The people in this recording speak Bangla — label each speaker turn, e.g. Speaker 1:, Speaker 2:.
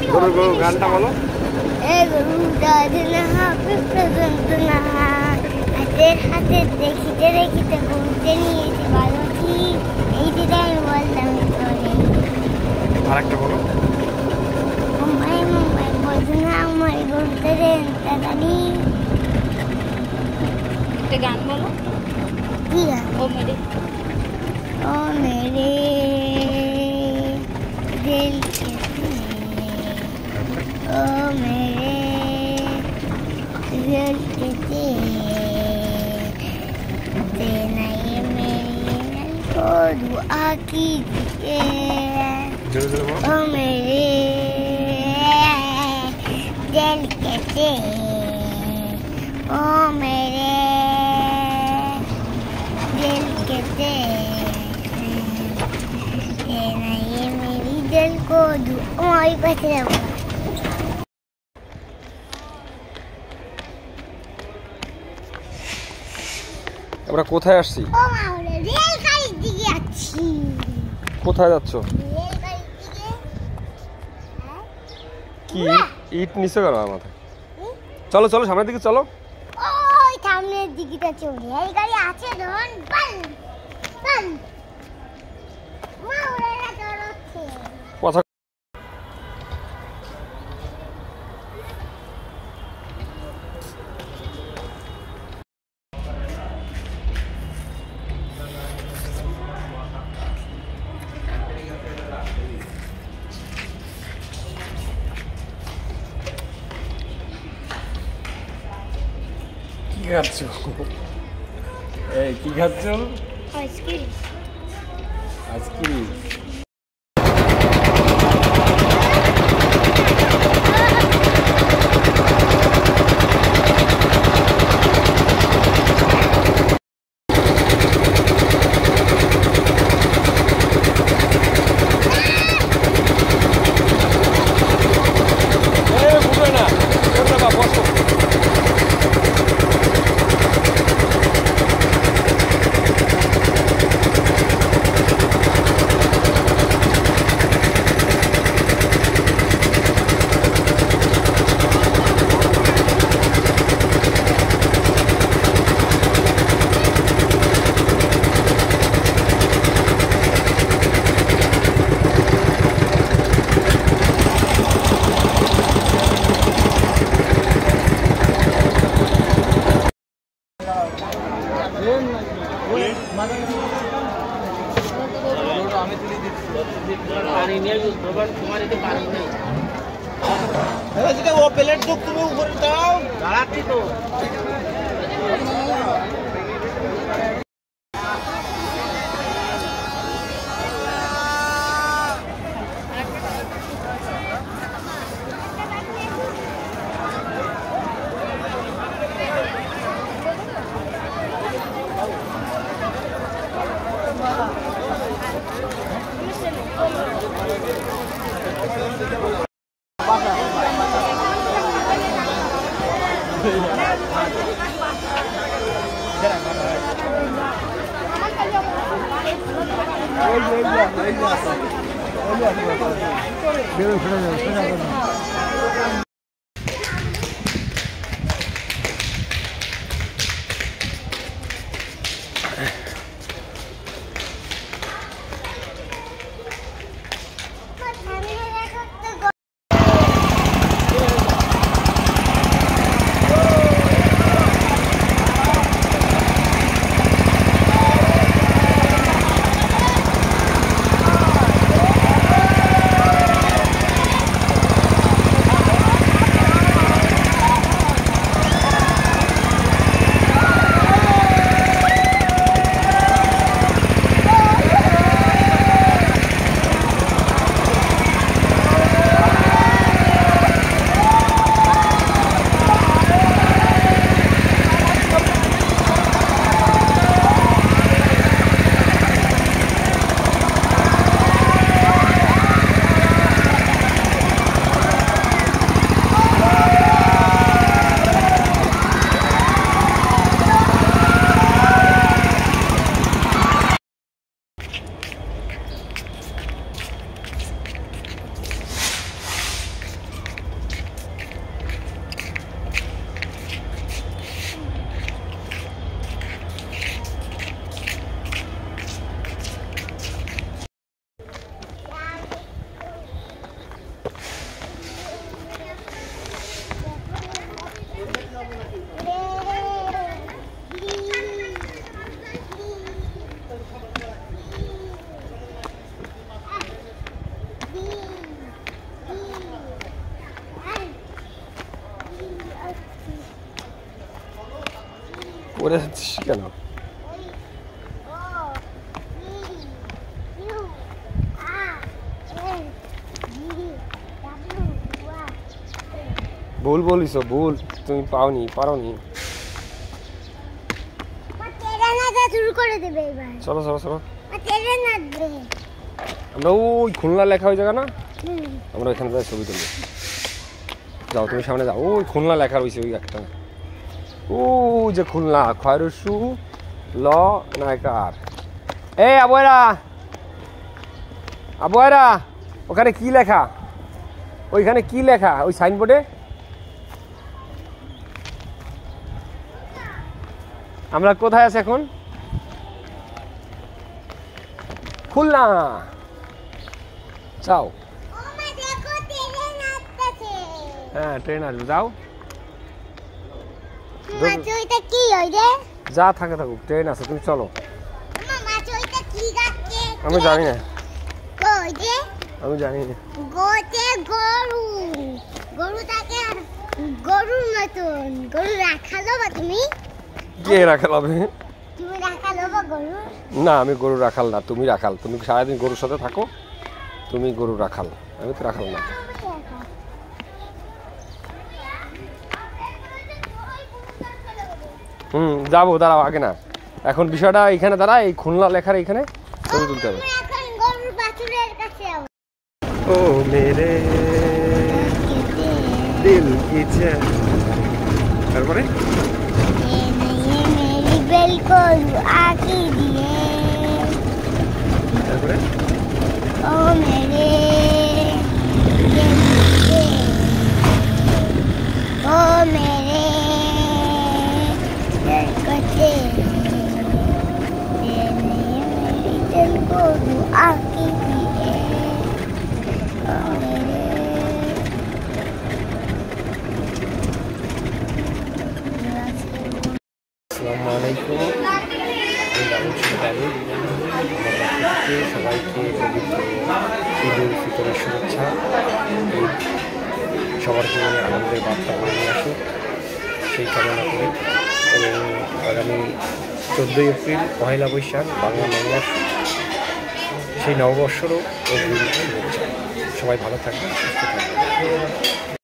Speaker 1: গরু গরু গানটা বলো।
Speaker 2: এ গরু দাদিনা হাতে পর্যন্ত না হাতের হাতে দেখিতে দেখিতে ঘুরতে নিয়েছে বালতি এই দিকে আমি বললাম তোরে
Speaker 1: আরেকটা বলো।
Speaker 2: মুম্বাই মুম্বাই বলছিনা আমার ঘুরতে দেন দাদানি
Speaker 3: একটা গান বলো।
Speaker 2: কি গান?
Speaker 3: ও মেরে
Speaker 2: दिल के ओ मेरे दिल के देना ये मेरी दिल को दुआ कीजिए ओ मेरे दिल के ओ मेरे दिल के देना ये मेरी दिल को दुआ पाশে যাবো।
Speaker 1: আমরা কোথায় আসছি?
Speaker 2: ও মা বলে রেলগাড়ির দিকে যাচ্ছি।
Speaker 1: কোথায় যাচ্ছ?
Speaker 2: রেলগাড়ির দিকে।
Speaker 1: কি ইট নিচে কেন মাথায়? চলো চলো সামনের দিকে চলো।
Speaker 2: ওই সামনের দিকটা চলে রেলগাড়ি আছে ধন বাল বাল মা ওরা দৌড়চ্ছে।
Speaker 1: কথা কি খাচ্ছ? এই কি খাচ্ছ?
Speaker 2: আইসক্রিম।
Speaker 1: আইসক্রিম।
Speaker 4: वो प्लेट जो तुम्हें ऊपर उठाओ दाঁড়াচ্ছি তো
Speaker 1: পড়ে যাচ্ছিস কেন? ভুল বলিস, ভুল, তুমি পাওনি, পারোনি। চলো চলো চলো, আমরা ওই খুলনা লেখা ওই জায়গা না, আমরা ওইখানে যাই ছবি তুলবো। যাও তুমি সামনে যাও, ওই খুলনা লেখা রয়েছে ওই একটা, ও যে খুলনা খয়রসু ল নায়কার। এই আবয়রা, আবয়রা, ওখানে কি লেখা? ওইখানে কি লেখা ওই সাইনবোর্ডে? আমরা কোথায় আছি এখন? খুলনা। যাও। হ্যাঁ ট্রেন আসবে, যাও। যা থাকে থাকুক, ট্রেন আছে, তুমি চলো। আমি জানি না, আমি জানি না।
Speaker 2: গরুর মতন গরু রাখালো বা তুমি?
Speaker 1: কে রাখাল হবে?
Speaker 2: তুমি রাখালো বা গরু?
Speaker 1: না আমি গরু রাখাল না, তুমি রাখাল। তুমি সারাদিন গরুর সাথে থাকো, তুমি গরু রাখাল, আমি তো রাখাল না। যাবো, দাঁড়াও, আগে না, এখন বিষয়টা এখানে দাঁড়া, এই খুলনা লেখার এইখানে ছবি তুলতে হবে। ও মেরে দিল কি চায়, তারপরে তারপরে
Speaker 2: ও মেরে ও মেরে दिल को दुआ कीजिए।
Speaker 1: আসসালামু আলাইকুম, সবাইকে পবিত্র ঈদ উল ফিতরের শুভেচ্ছা। সবার জীবনে আনন্দের বার্তা বয়ে নিয়ে আসুক সেই কামনা করি, এবং আগামী 14ই এপ্রিল পহেলা বৈশাখ বাংলা নববর্ষ, সেই নববর্ষরও শুভেচ্ছা। সবাই ভালো থাকবে, সুস্থ থাকবে।